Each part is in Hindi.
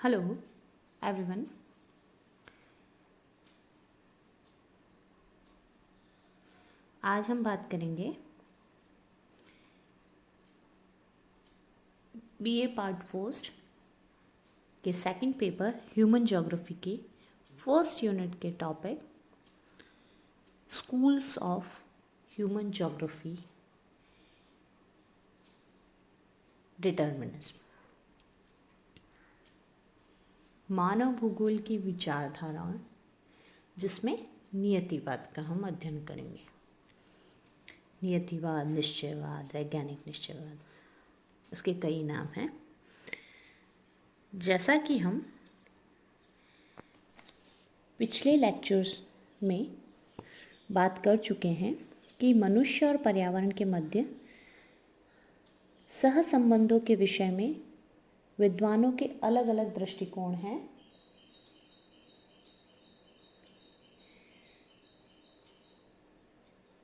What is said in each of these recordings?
Hello everyone. आज हम बात करेंगे बीए पार्ट फर्स्ट के सेकंड पेपर ह्यूमन ज्योग्राफी के फर्स्ट यूनिट के topic schools of human geography determinism. मानव भूगोल की विचारधाराएं जिसमें नियतिवाद का हम अध्ययन करेंगे। नियतिवाद, निश्चयवाद, वैज्ञानिक निश्चयवाद, इसके कई नाम हैं। जैसा कि हम पिछले लेक्चर्स में बात कर चुके हैं कि मनुष्य और पर्यावरण के मध्य सह संबंधों के विषय में विद्वानों के अलग अलग दृष्टिकोण हैं।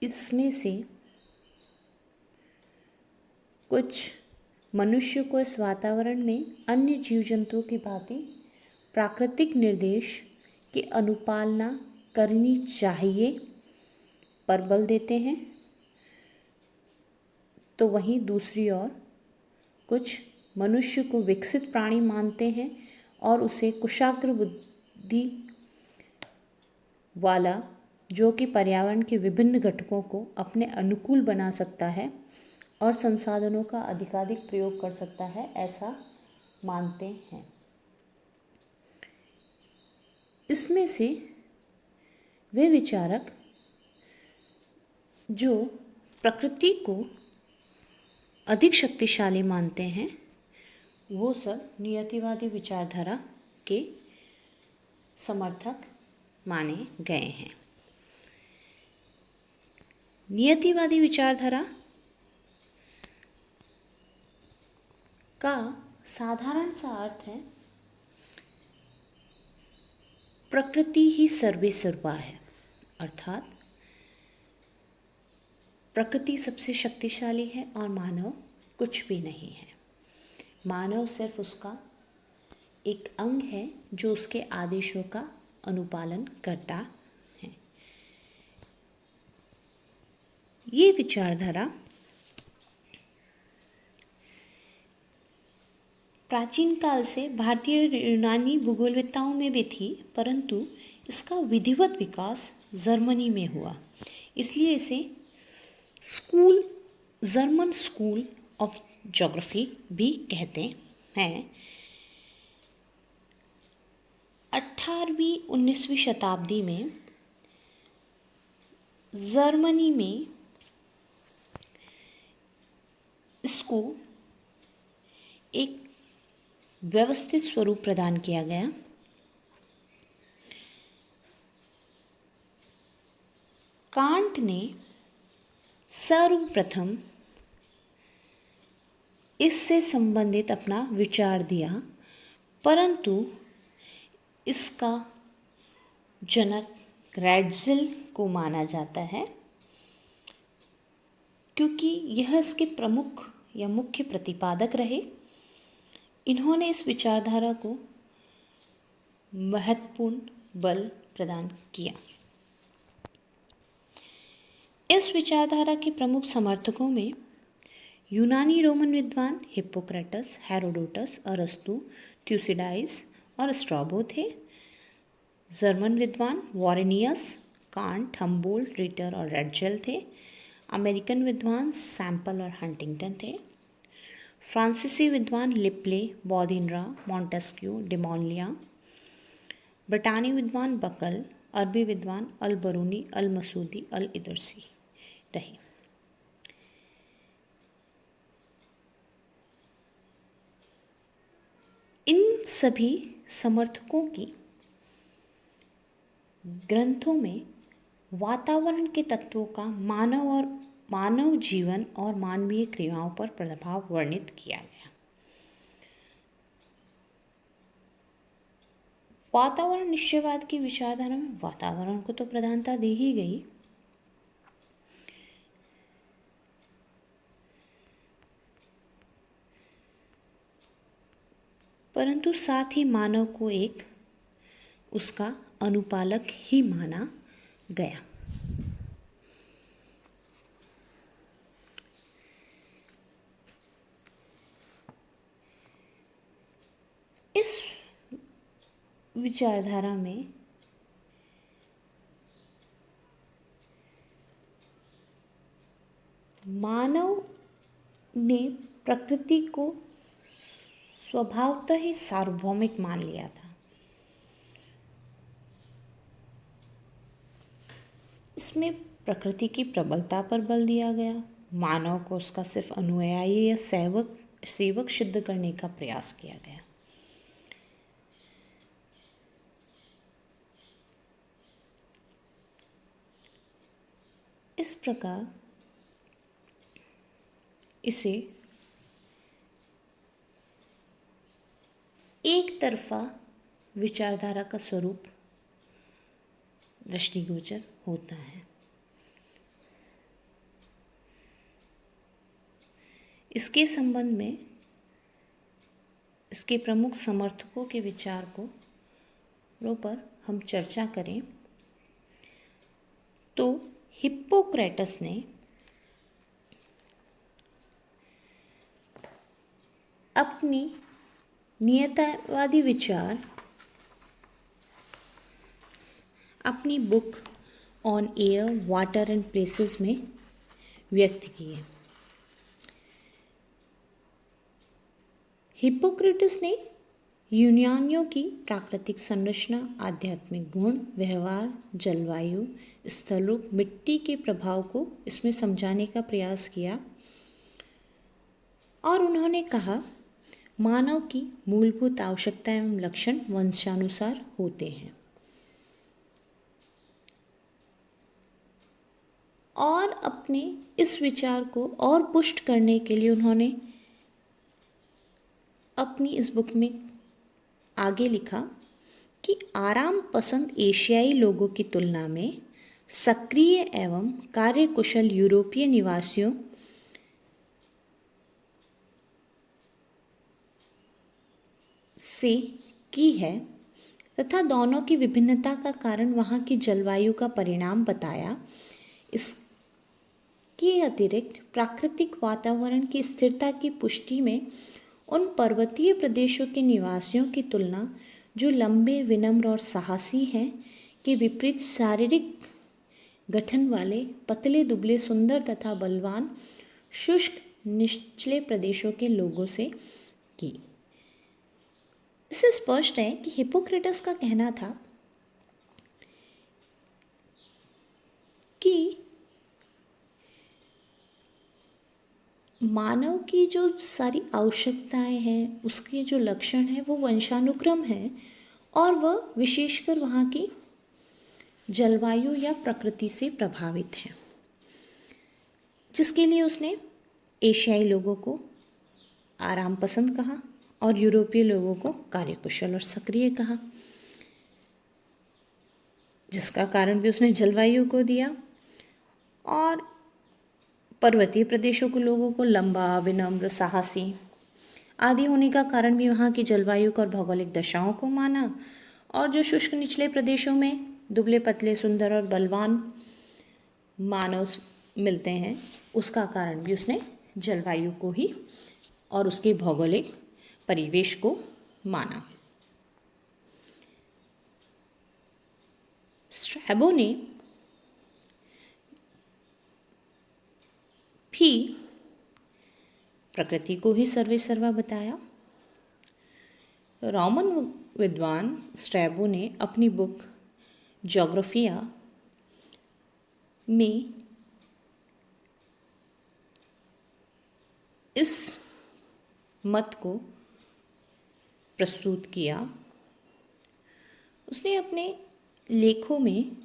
इसमें से कुछ मनुष्य को इस वातावरण में अन्य जीव जंतुओं की भांति प्राकृतिक निर्देश की अनुपालना करनी चाहिए पर बल देते हैं, तो वहीं दूसरी ओर कुछ मनुष्य को विकसित प्राणी मानते हैं और उसे कुशाग्र बुद्धि वाला, जो कि पर्यावरण के विभिन्न घटकों को अपने अनुकूल बना सकता है और संसाधनों का अधिकाधिक प्रयोग कर सकता है, ऐसा मानते हैं। इसमें से वे विचारक जो प्रकृति को अधिक शक्तिशाली मानते हैं वो सब नियतिवादी विचारधारा के समर्थक माने गए हैं। नियतिवादी विचारधारा का साधारण सा अर्थ है प्रकृति ही सर्वे सर्वा है, अर्थात प्रकृति सबसे शक्तिशाली है और मानव कुछ भी नहीं है। मानव सिर्फ उसका एक अंग है जो उसके आदेशों का अनुपालन करता है। ये विचारधारा प्राचीन काल से भारतीय यूनानी भूगोलवेत्ताओं में भी थी, परंतु इसका विधिवत विकास जर्मनी में हुआ, इसलिए इसे जर्मन स्कूल ऑफ ज्योग्राफी भी कहते हैं। 18वीं-19वीं शताब्दी में जर्मनी में इसको एक व्यवस्थित स्वरूप प्रदान किया गया। कांट ने सर्वप्रथम इससे संबंधित अपना विचार दिया, परंतु इसका जनक रैट्ज़ल को माना जाता है क्योंकि यह इसके प्रमुख या मुख्य प्रतिपादक रहे। इन्होंने इस विचारधारा को महत्वपूर्ण बल प्रदान किया। इस विचारधारा के प्रमुख समर्थकों में यूनानी रोमन विद्वान हिप्पोक्रेटस, हेरोडोटस, अरस्तु, थ्यूसिडाइस और स्ट्रैबो थे। जर्मन विद्वान वॉरेनियस, कांट, हम्बोल्ट, रिटर और रैट्ज़ल थे। अमेरिकन विद्वान सैम्पल और हंटिंगटन थे। फ्रांसीसी विद्वान लिप्ले, बौदिनरा, मॉन्टेस्क्यू, डिमोलिया। ब्रिटानी विद्वान बकल, अरबी विद्वान अल बरूनी, अल मसूदी, अल इदरसी रहे। इन सभी समर्थकों की ग्रंथों में वातावरण के तत्वों का मानव जीवन और मानवीय क्रियाओं पर प्रभाव वर्णित किया गया। वातावरण निश्चयवाद की विचारधारा में वातावरण को तो प्रधानता दी ही गई, परंतु साथ ही मानव को एक उसका अनुपालक ही माना गया। इस विचारधारा में मानव ने प्रकृति को स्वभावतः ही सार्वभौमिक मान लिया था। इसमें प्रकृति की प्रबलता पर बल दिया गया। मानव को उसका सिर्फ अनुयायी या सेवक सिद्ध करने का प्रयास किया गया। इस प्रकार इसे एक तरफा विचारधारा का स्वरूप दृष्टिगोचर होता है। इसके संबंध में इसके प्रमुख समर्थकों के विचार को पर हम चर्चा करें तो हिप्पोक्रेटस ने अपनी नियतवादी विचार अपनी book on air, water and places में व्यक्त किए। हिप्पोक्रेटस ने यूनानियों की प्राकृतिक संरचना, आध्यात्मिक गुण, व्यवहार, जलवायु, स्थलों, मिट्टी के प्रभाव को इसमें समझाने का प्रयास किया और उन्होंने कहा मानव की मूलभूत आवश्यकता एवं लक्षण वंशानुसार होते हैं और अपने इस विचार को और पुष्ट करने के लिए उन्होंने अपनी इस बुक में आगे लिखा कि आराम पसंद एशियाई लोगों की तुलना में सक्रिय एवं कार्यकुशल यूरोपीय निवासियों से की है तथा दोनों की विभिन्नता का कारण वहाँ की जलवायु का परिणाम बताया। इसके अतिरिक्त प्राकृतिक वातावरण की स्थिरता की पुष्टि में उन पर्वतीय प्रदेशों के निवासियों की तुलना जो लंबे, विनम्र और साहसी हैं के विपरीत शारीरिक गठन वाले, पतले दुबले, सुंदर तथा बलवान, शुष्क निचले प्रदेशों के लोगों से की। इससे स्पष्ट है कि हिप्पोक्रेटस का कहना था कि मानव की जो सारी आवश्यकताएं हैं, उसके जो लक्षण हैं, वो वंशानुक्रम है और वह विशेषकर वहाँ की जलवायु या प्रकृति से प्रभावित है, जिसके लिए उसने एशियाई लोगों को आराम पसंद कहा और यूरोपीय लोगों को कार्यकुशल और सक्रिय कहा, जिसका कारण भी उसने जलवायु को दिया। और पर्वतीय प्रदेशों के लोगों को लंबा, विनम्र, साहसी आदि होने का कारण भी वहाँ की जलवायु और भौगोलिक दशाओं को माना। और जो शुष्क निचले प्रदेशों में दुबले पतले, सुंदर और बलवान मानव मिलते हैं, उसका कारण भी उसने जलवायु को ही और उसके भौगोलिक परिवेश को माना। स्ट्रैबो ने भी प्रकृति को ही सर्वेसर्वा बताया। रोमन विद्वान स्ट्रैबो ने अपनी बुक ज्योग्राफिया में इस मत को प्रस्तुत किया। उसने अपने लेखों में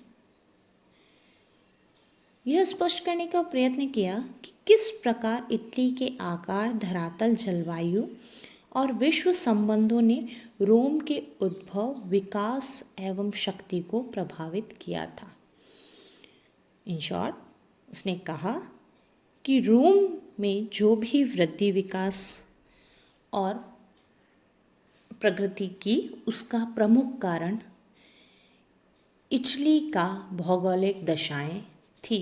यह स्पष्ट करने का प्रयत्न किया कि किस प्रकार इटली के आकार, धरातल, जलवायु और विश्व संबंधों ने रोम के उद्भव, विकास एवं शक्ति को प्रभावित किया था। इन शॉर्ट, उसने कहा कि रोम में जो भी वृद्धि, विकास और प्रगति की उसका प्रमुख कारण इटली का भौगोलिक दशाएं थी।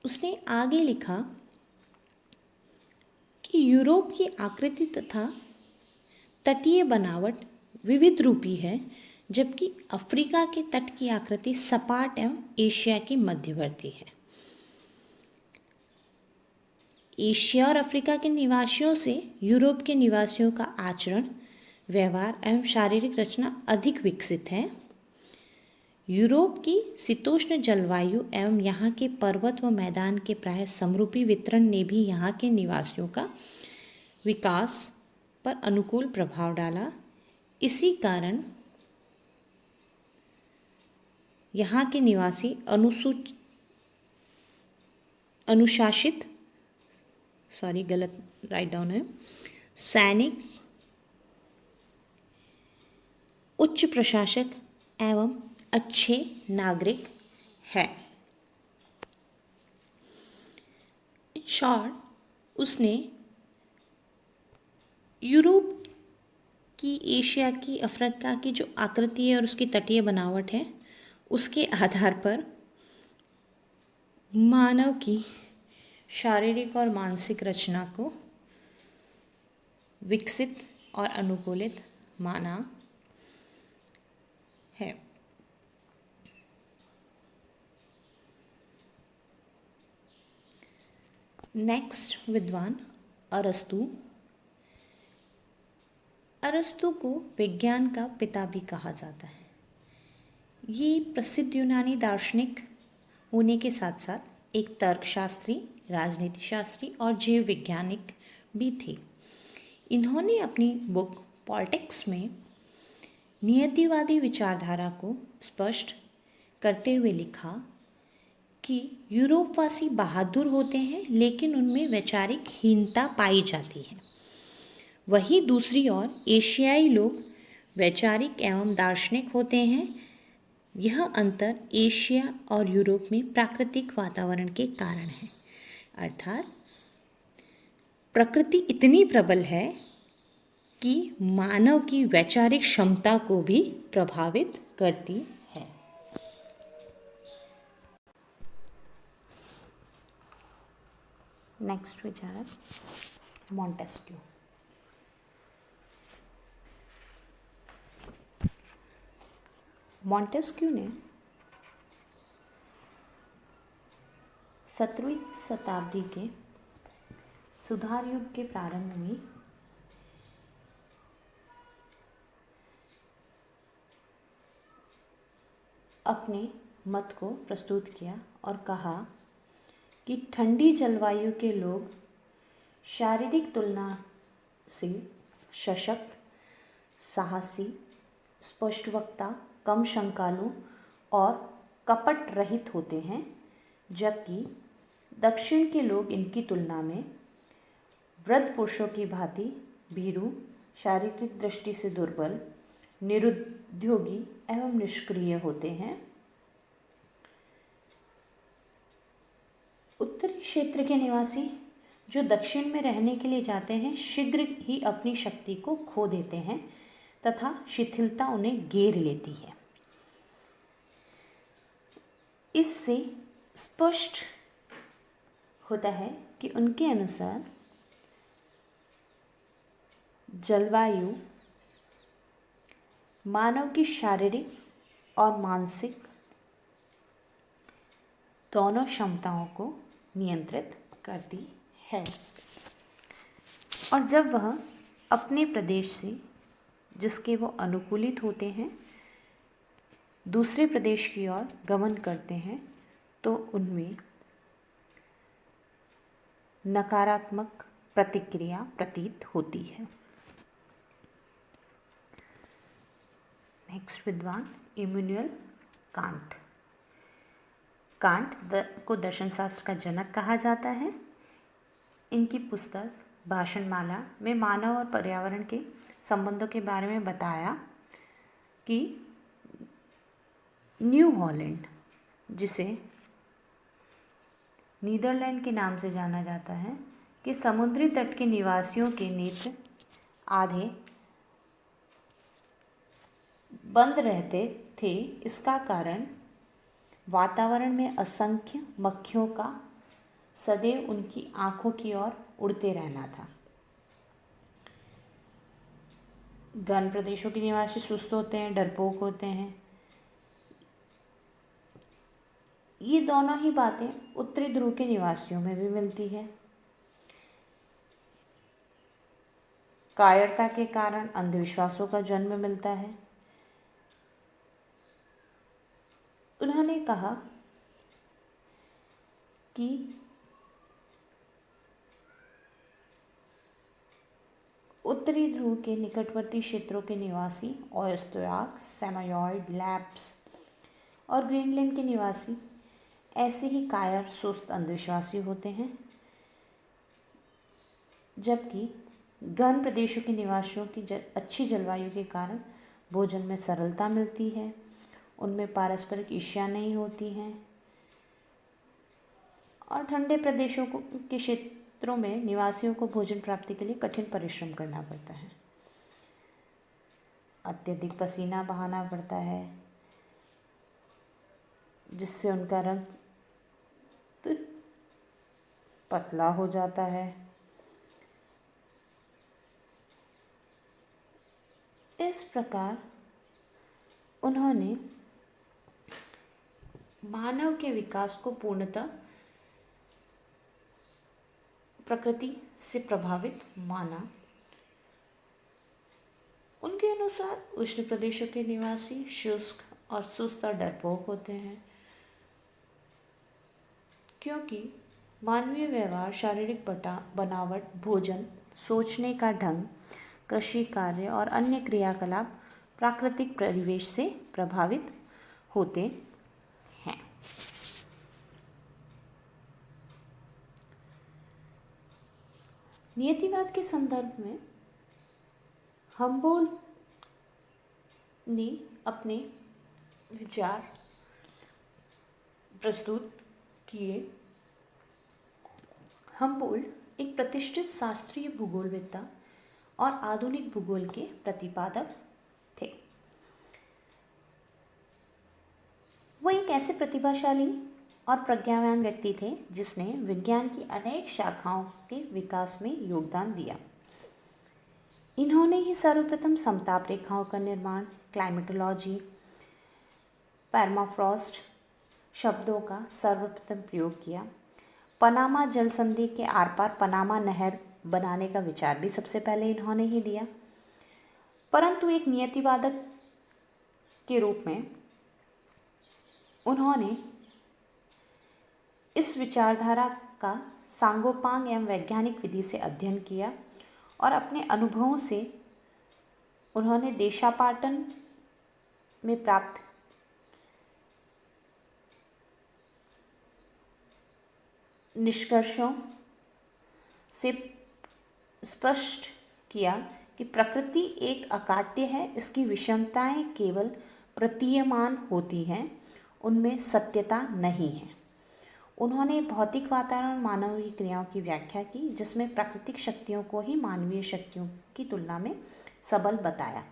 उसने आगे लिखा कि यूरोप की आकृति तथा तटीय बनावट विविध रूपी है, जबकि अफ्रीका के तट की आकृति सपाट एवं एशिया की मध्यवर्ती है। एशिया और अफ्रीका के निवासियों से यूरोप के निवासियों का आचरण, व्यवहार एवं शारीरिक रचना अधिक विकसित है। यूरोप की शीतोष्ण जलवायु एवं यहाँ के पर्वत व मैदान के प्राय समरूपी वितरण ने भी यहाँ के निवासियों का विकास पर अनुकूल प्रभाव डाला। इसी कारण यहाँ के निवासी अनुशासित गलत राइट डाउन है, सैनिक, उच्च प्रशासक एवं अच्छे नागरिक है। इन शॉर्ट, उसने यूरोप की, एशिया की, अफ्रीका की जो आकृति है और उसकी तटीय बनावट है, उसके आधार पर मानव की शारीरिक और मानसिक रचना को विकसित और अनुकूलित माना है। नेक्स्ट विद्वान अरस्तु। अरस्तु को विज्ञान का पिता भी कहा जाता है। ये प्रसिद्ध यूनानी दार्शनिक होने के साथ साथ एक तर्कशास्त्री, राजनीति शास्त्री और जीव वैज्ञानिक भी थे। इन्होंने अपनी बुक पॉलिटिक्स में नियतिवादी विचारधारा को स्पष्ट करते हुए लिखा कि यूरोपवासी बहादुर होते हैं, लेकिन उनमें वैचारिक हीनता पाई जाती है। वहीं दूसरी ओर एशियाई लोग वैचारिक एवं दार्शनिक होते हैं। यह अंतर एशिया और यूरोप में प्राकृतिक वातावरण के कारण है, अर्थात प्रकृति इतनी प्रबल है कि मानव की वैचारिक क्षमता को भी प्रभावित करती है। नेक्स्ट विचारक मॉन्टेस्क्यू। मॉन्टेस्क्यू ने 17वीं शताब्दी के सुधार युग के प्रारंभ में अपने मत को प्रस्तुत किया और कहा कि ठंडी जलवायु के लोग शारीरिक तुलना से सशक्त, साहसी, स्पष्टवक्ता, कम शंकालु और कपट रहित होते हैं, जबकि दक्षिण के लोग इनकी तुलना में वृद्ध पुरुषों की भांति भीरू, शारीरिक दृष्टि से दुर्बल, निरुद्योगी एवं निष्क्रिय होते हैं। उत्तरी क्षेत्र के निवासी जो दक्षिण में रहने के लिए जाते हैं, शीघ्र ही अपनी शक्ति को खो देते हैं तथा शिथिलता उन्हें घेर लेती है। इससे स्पष्ट होता है कि उनके अनुसार जलवायु मानव की शारीरिक और मानसिक दोनों क्षमताओं को नियंत्रित करती है, और जब वह अपने प्रदेश से जिसके वो अनुकूलित होते हैं दूसरे प्रदेश की ओर गमन करते हैं, तो उनमें नकारात्मक प्रतिक्रिया प्रतीत होती है। नेक्स्ट विद्वान इमैनुएल कांट। कांट को दर्शन शास्त्र का जनक कहा जाता है। इनकी पुस्तक भाषणमाला में मानव और पर्यावरण के संबंधों के बारे में बताया कि न्यू हॉलैंड, जिसे नीदरलैंड के नाम से जाना जाता है, कि समुद्री तट के निवासियों के नेत्र आधे बंद रहते थे। इसका कारण वातावरण में असंख्य मक्खियों का सदैव उनकी आंखों की ओर उड़ते रहना था। घन प्रदेशों के निवासी सुस्त होते हैं, डरपोक होते हैं। ये दोनों ही बातें उत्तरी ध्रुव के निवासियों में भी मिलती है। कायरता के कारण अंधविश्वासों का जन्म मिलता है। उन्होंने कहा कि उत्तरी ध्रुव के निकटवर्ती क्षेत्रों के निवासी ओयस्टर्स, सेमायोइड, लैप्स और ग्रीनलैंड के निवासी ऐसे ही कायर, सुस्त, अंधविश्वासी होते हैं, जबकि घन प्रदेशों के निवासियों की अच्छी जलवायु के कारण भोजन में सरलता मिलती है, उनमें पारस्परिक ईर्ष्या नहीं होती है और ठंडे प्रदेशों के क्षेत्रों में निवासियों को भोजन प्राप्ति के लिए कठिन परिश्रम करना पड़ता है, अत्यधिक पसीना बहाना पड़ता है, जिससे उनका रंग पतला हो जाता है। इस प्रकार उन्होंने मानव के विकास को पूर्णतः प्रकृति से प्रभावित माना। उनके अनुसार उष्ण प्रदेशों के निवासी शुष्क और सुस्त और डरपोक होते हैं, क्योंकि मानवीय व्यवहार, शारीरिक बनावट, भोजन, सोचने का ढंग, कृषि कार्य और अन्य क्रियाकलाप प्राकृतिक परिवेश से प्रभावित होते हैं। नियतिवाद के संदर्भ में हम्बोल्ट ने अपने विचार प्रस्तुत किए। हम्बोल्ट एक प्रतिष्ठित शास्त्रीय भूगोलवेत्ता और आधुनिक भूगोल के प्रतिपादक थे। वो एक ऐसे प्रतिभाशाली और प्रज्ञावान व्यक्ति थे जिसने विज्ञान की अनेक शाखाओं के विकास में योगदान दिया। इन्होंने ही सर्वप्रथम समताप रेखाओं का निर्माण, क्लाइमेटोलॉजी, परमाफ्रॉस्ट शब्दों का सर्वप्रथम प्रयोग किया। पनामा जल संधि के आर पार पनामा नहर बनाने का विचार भी सबसे पहले इन्होंने ही दिया। परंतु एक नियतिवादक के रूप में उन्होंने इस विचारधारा का सांगोपांग एवं वैज्ञानिक विधि से अध्ययन किया और अपने अनुभवों से उन्होंने देशापाटन में प्राप्त निष्कर्षों से स्पष्ट किया कि प्रकृति एक अकाट्य है, इसकी विषमताएं केवल प्रतीयमान होती हैं, उनमें सत्यता नहीं है। उन्होंने भौतिक वातावरण, मानवीय क्रियाओं की व्याख्या की, जिसमें प्राकृतिक शक्तियों को ही मानवीय शक्तियों की तुलना में सबल बताया।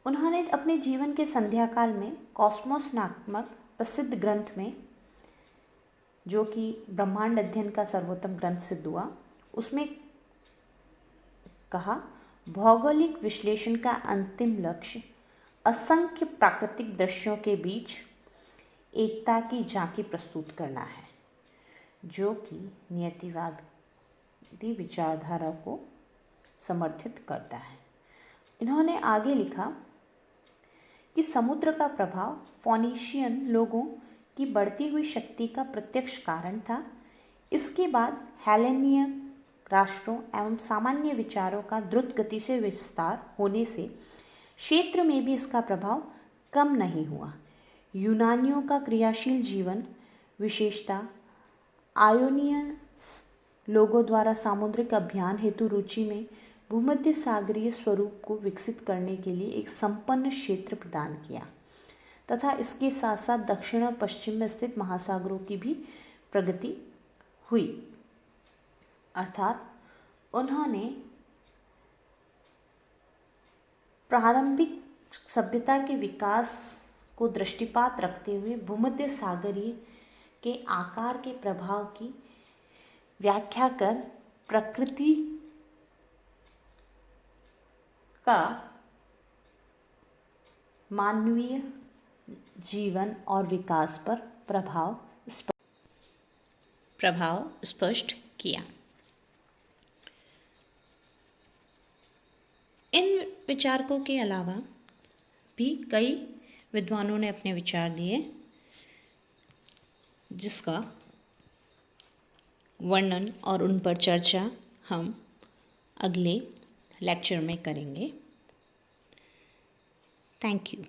उन्होंने अपने जीवन के संध्या काल में कॉस्मोस नामक प्रसिद्ध ग्रंथ में, जो कि ब्रह्मांड अध्ययन का सर्वोत्तम ग्रंथ सिद्ध हुआ, उसमें कहा, भौगोलिक विश्लेषण का अंतिम लक्ष्य असंख्य प्राकृतिक दृश्यों के बीच एकता की झांकी प्रस्तुत करना है, जो कि नियतिवादी विचारधारा को समर्थित करता है। इन्होंने आगे लिखा कि समुद्र का प्रभाव फोनिशियन लोगों की बढ़ती हुई शक्ति का प्रत्यक्ष कारण था। इसके बाद हेलेनियन राष्ट्रों एवं सामान्य विचारों का द्रुत गति से विस्तार होने से क्षेत्र में भी इसका प्रभाव कम नहीं हुआ। यूनानियों का क्रियाशील जीवन विशेषता आयोनियंस लोगों द्वारा सामुद्रिक अभियान हेतु रुचि में भूमध्य सागरीय स्वरूप को विकसित करने के लिए एक संपन्न क्षेत्र प्रदान किया तथा इसके साथ साथ दक्षिण और पश्चिम में स्थित महासागरों की भी प्रगति हुई। अर्थात उन्होंने प्रारंभिक सभ्यता के विकास को दृष्टिपात रखते हुए भूमध्य सागरीय के आकार के प्रभाव की व्याख्या कर प्रकृति का मानवीय जीवन और विकास पर प्रभाव स्पष्ट किया। इन विचारकों के अलावा भी कई विद्वानों ने अपने विचार दिए, जिसका वर्णन और उन पर चर्चा हम अगले लेक्चर में करेंगे। Thank you.